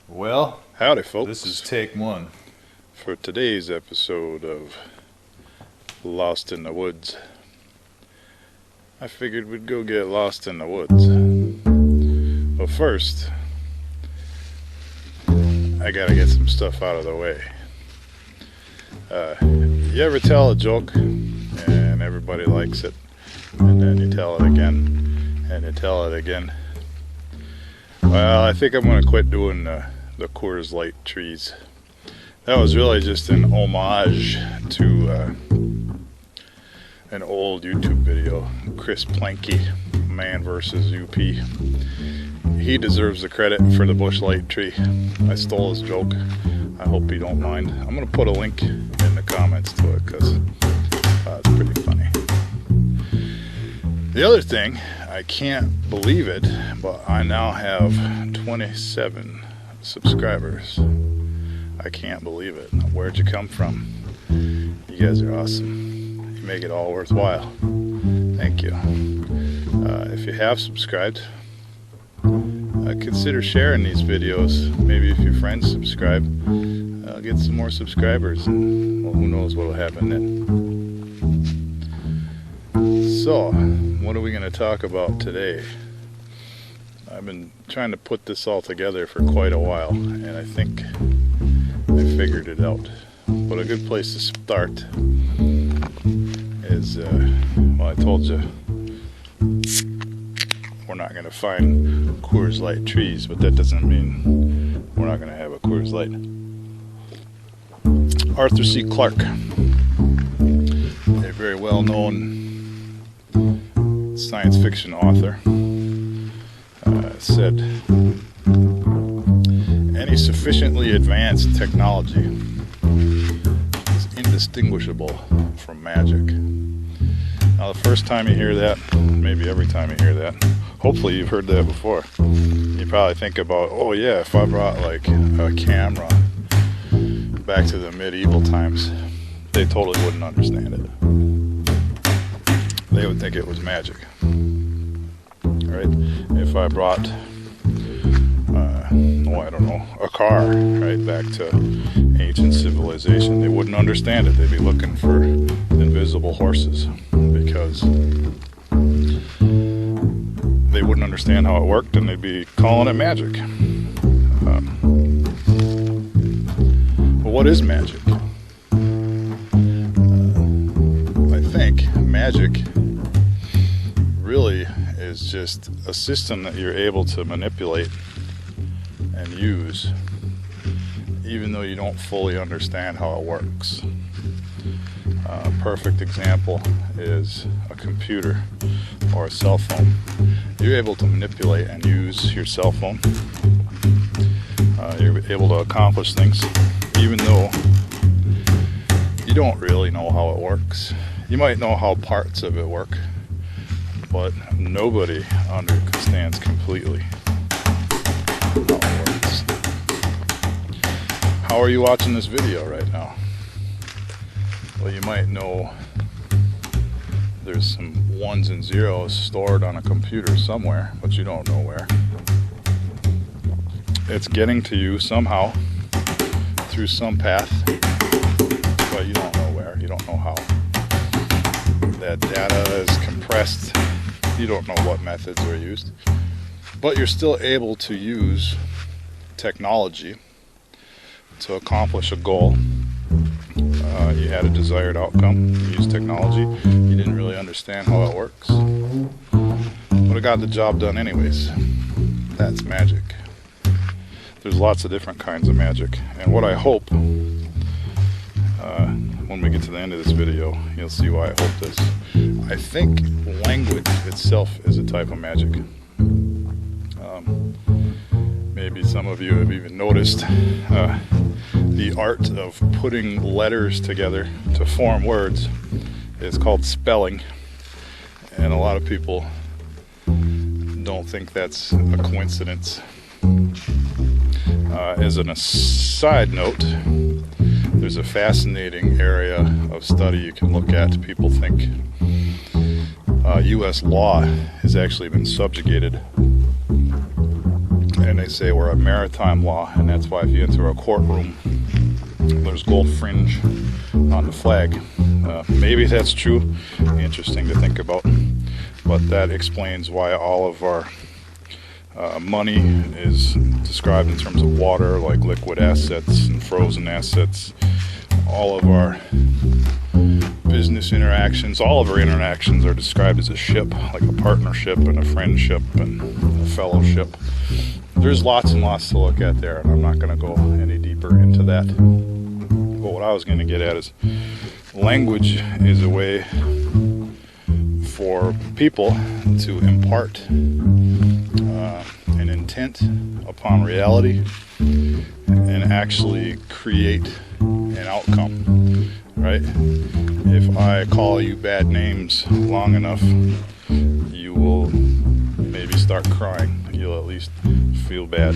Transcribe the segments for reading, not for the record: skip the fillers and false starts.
Well, howdy folks. This is take one. For today's episode of Lost in the Woods, I figured we'd go get lost in the woods. But first, I gotta get some stuff out of the way. You ever tell a joke and everybody likes it, and then you tell it again and you tell it again? Well, I think I'm gonna quit doing the Coors Light trees. That was really just an homage to an old YouTube video, Chris Planky, Man vs. UP. He deserves the credit for the Bush Light tree. I stole his joke. I hope you don't mind. I'm going to put a link in the comments to it because it's pretty funny. The other thing, I can't believe it, but I now have 27 subscribers. I can't believe it. Where'd you come from? You guys are awesome. You make it all worthwhile. Thank you. If you have subscribed, consider sharing these videos. Maybe if your friends subscribe, I'll get some more subscribers, and well, who knows what will happen then. So, what are we going to talk about today? I've been trying to put this all together for quite a while, and I think I figured it out. But a good place to start is, well, I told you, we're not going to find Coors Light trees, but that doesn't mean we're not going to have a Coors Light. Arthur C. Clarke, a very well-known science fiction author, said, any sufficiently advanced technology is indistinguishable from magic. Now, the first time you hear that, maybe every time you hear that, hopefully you've heard that before. You probably think about, oh yeah, if I brought like a camera back to the medieval times, they totally wouldn't understand it. They would think it was magic. Right? If I brought, I don't know, a car, right, back to ancient civilization, they wouldn't understand it. They'd be looking for invisible horses because they wouldn't understand how it worked, and they'd be calling it magic. But what is magic? I think magic really is just a system that you're able to manipulate and use, even though you don't fully understand how it works. A perfect example is a computer or a cell phone. You're able to manipulate and use your cell phone. You're able to accomplish things, even though you don't really know how it works. You might know how parts of it work, but nobody understands completely how it works. How are you watching this video right now? Well, you might know there's some ones and zeros stored on a computer somewhere, but you don't know where. It's getting to you somehow through some path, but you don't know where. You don't know how. That data is compressed. You don't know what methods are used, but you're still able to use technology to accomplish a goal. You had a desired outcome. You used technology. You didn't really understand how it works, but it got the job done anyways. That's magic. There's lots of different kinds of magic, and what I hope, when we get to the end of this video, you'll see why I hope this. I think language itself is a type of magic. Maybe some of you have even noticed the art of putting letters together to form words is called spelling, and a lot of people don't think that's a coincidence. As an aside note, there's a fascinating area of study you can look at. People think U.S. law has actually been subjugated and they say we're a maritime law, and that's why if you enter a courtroom, there's gold fringe on the flag. Maybe that's true. Interesting to think about. But that explains why all of our money is described in terms of water, like liquid assets and frozen assets. All of our business interactions, all of our interactions are described as a ship, like a partnership and a friendship and a fellowship. There's lots and lots to look at there, and I'm not going to go any deeper into that. But what I was going to get at is language is a way for people to impart an intent upon reality and actually create an outcome, right? If I call you bad names long enough, you will maybe start crying. You'll at least feel bad.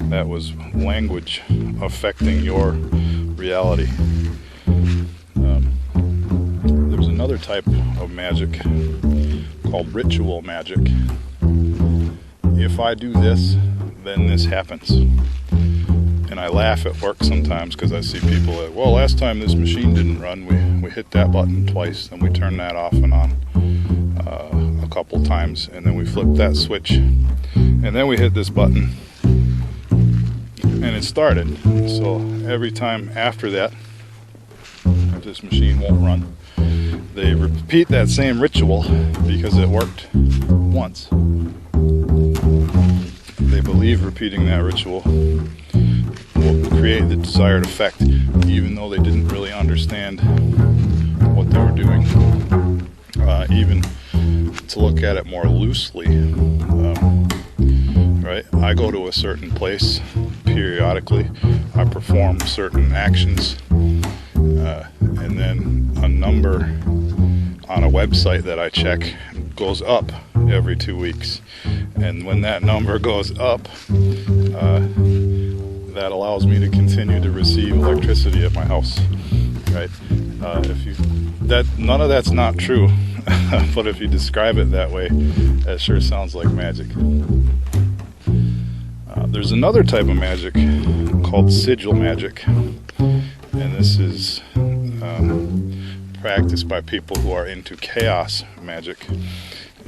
That was language affecting your reality. There's another type of magic called ritual magic. If I do this, then this happens. And I laugh at work sometimes because I see people that, well, last time this machine didn't run, we hit that button twice, and we turned that off and on a couple times, and then we flipped that switch, and then we hit this button, and it started. So every time after that, if this machine won't run, they repeat that same ritual because it worked once. They believe repeating that ritual will create the desired effect, even though they didn't really understand what they were doing. Even to look at it more loosely, right? I go to a certain place periodically, I perform certain actions, and then a number on a website that I check goes up every 2 weeks. And when that number goes up, that allows me to continue to receive electricity at my house, right? None of that's not true, but if you describe it that way, that sure sounds like magic. There's another type of magic called sigil magic, and this is practiced by people who are into chaos magic.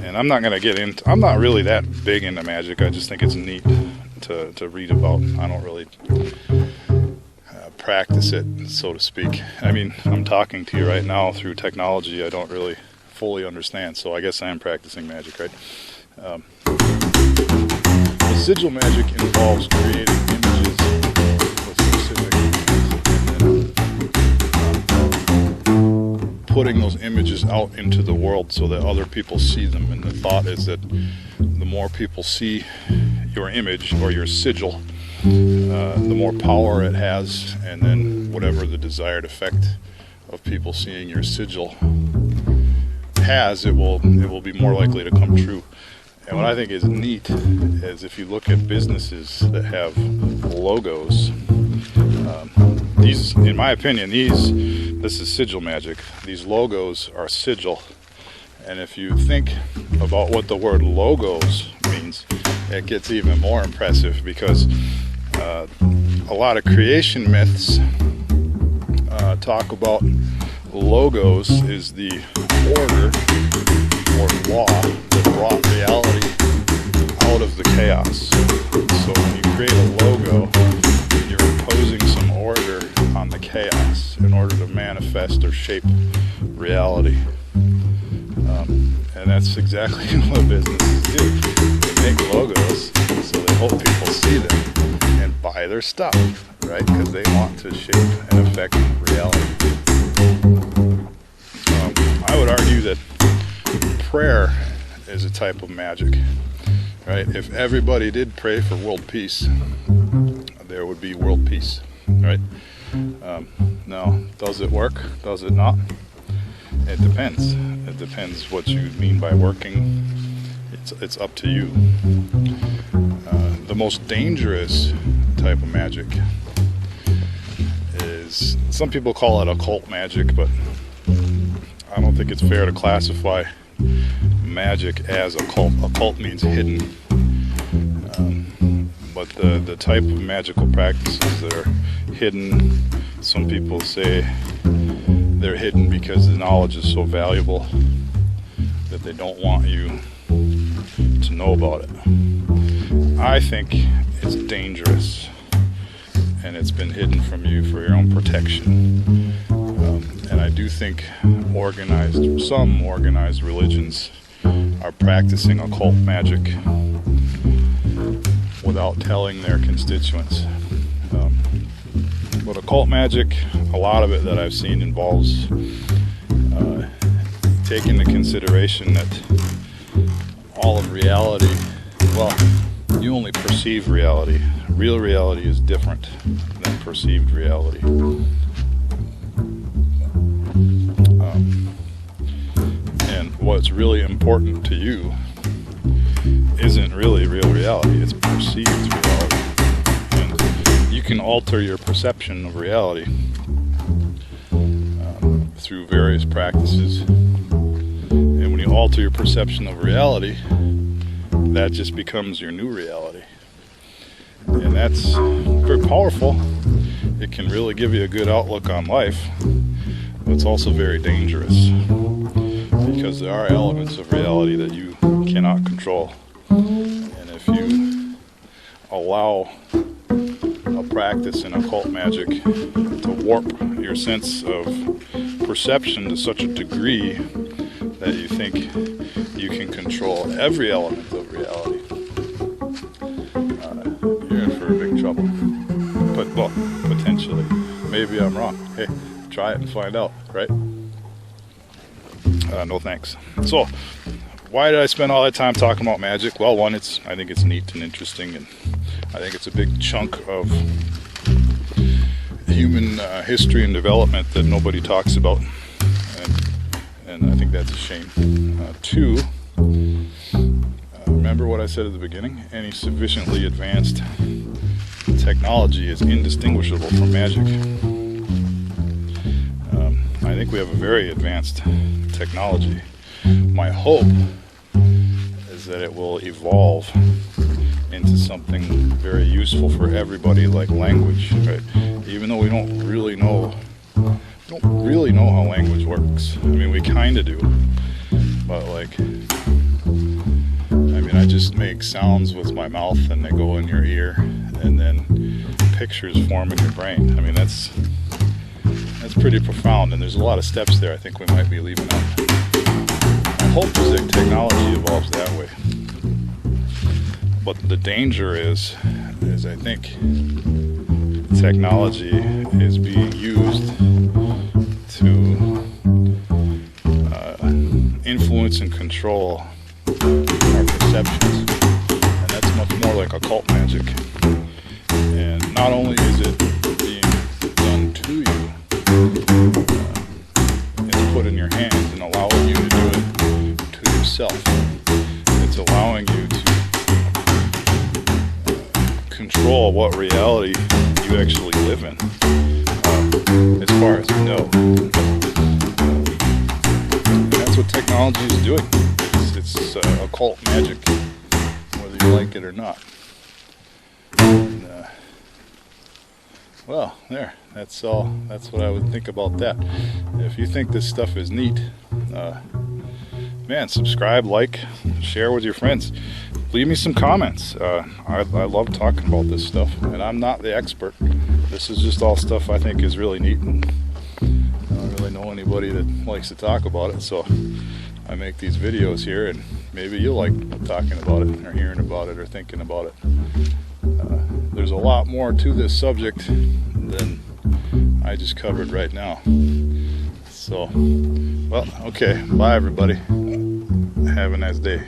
And I'm not really that big into magic. I just think it's neat to read about. I don't really practice it, so to speak. I mean, I'm talking to you right now through technology I don't really fully understand, so I guess I am practicing magic, right? The sigil magic involves creating images with specific and putting those images out into the world so that other people see them. And the thought is that the more people see your image or your sigil, the more power it has, and then whatever the desired effect of people seeing your sigil has, it will be more likely to come true. And what I think is neat is if you look at businesses that have logos, these, in my opinion, this is sigil magic. These logos are sigil. And if you think about what the word logos means, it gets even more impressive, because a lot of creation myths talk about logos is the order or law that brought reality out of the chaos. So when you create a logo, you're imposing some order on the chaos in order to manifest or shape reality. And that's exactly what businesses do. They make logos so they hope people see them and buy their stuff, right? Because they want to shape and affect reality. I would argue that prayer is a type of magic, right? If everybody did pray for world peace, there would be world peace, right? Now, does it work? Does it not? It depends. It depends what you mean by working. It's up to you. The most dangerous type of magic is, some people call it occult magic, but I don't think it's fair to classify magic as occult. Occult means hidden. But but the type of magical practices that are hidden, some people say they're hidden because the knowledge is so valuable that they don't want you to know about it. I think it's dangerous, and it's been hidden from you for your own protection. And I do think some organized religions are practicing occult magic without telling their constituents. But occult magic, a lot of it that I've seen involves taking into consideration that all of reality, well, you only perceive reality. Real reality is different than perceived reality. And what's really important to you isn't really real reality, it's perceived reality. And you can alter your perception of reality through various practices. And when you alter your perception of reality, that just becomes your new reality. And that's very powerful. It can really give you a good outlook on life, but it's also very dangerous because there are elements of reality that you cannot control. And if you allow a practice in occult magic to warp your sense of perception to such a degree that you think you can control every element of reality, you're in for big trouble. But, well, potentially. Maybe I'm wrong. Hey, try it and find out, right? No thanks. So, why did I spend all that time talking about magic? Well, one, I think it's neat and interesting, and I think it's a big chunk of human history and development that nobody talks about, and I think that's a shame. Two, remember what I said at the beginning? Any sufficiently advanced technology is indistinguishable from magic. I think we have a very advanced technology. My hope is that it will evolve into something very useful for everybody, like language, right? Even though we don't really know how language works. I mean, we kind of do, but I just make sounds with my mouth and they go in your ear, and then pictures form in your brain. I mean, that's pretty profound, and there's a lot of steps there I think we might be leaving out. My hope is that technology evolves that way. But the danger is I think technology is being used to influence and control our perceptions, and that's much more like occult magic. And not only is it being done to you, it's put in your hands and allowing you to do it to yourself. It's allowing you to control what reality you actually live in, as far as you know. And that's what technology is doing. It's occult magic, whether you like it or not. And, well, there. That's all. That's what I would think about that. If you think this stuff is neat, man, subscribe, like, share with your friends. Leave me some comments. I love talking about this stuff, and I'm not the expert. This is just all stuff I think is really neat, and I don't really know anybody that likes to talk about it, so I make these videos here, and maybe you'll like talking about it, or hearing about it, or thinking about it. There's a lot more to this subject than I just covered right now. So, well, okay, bye everybody. Have a nice day.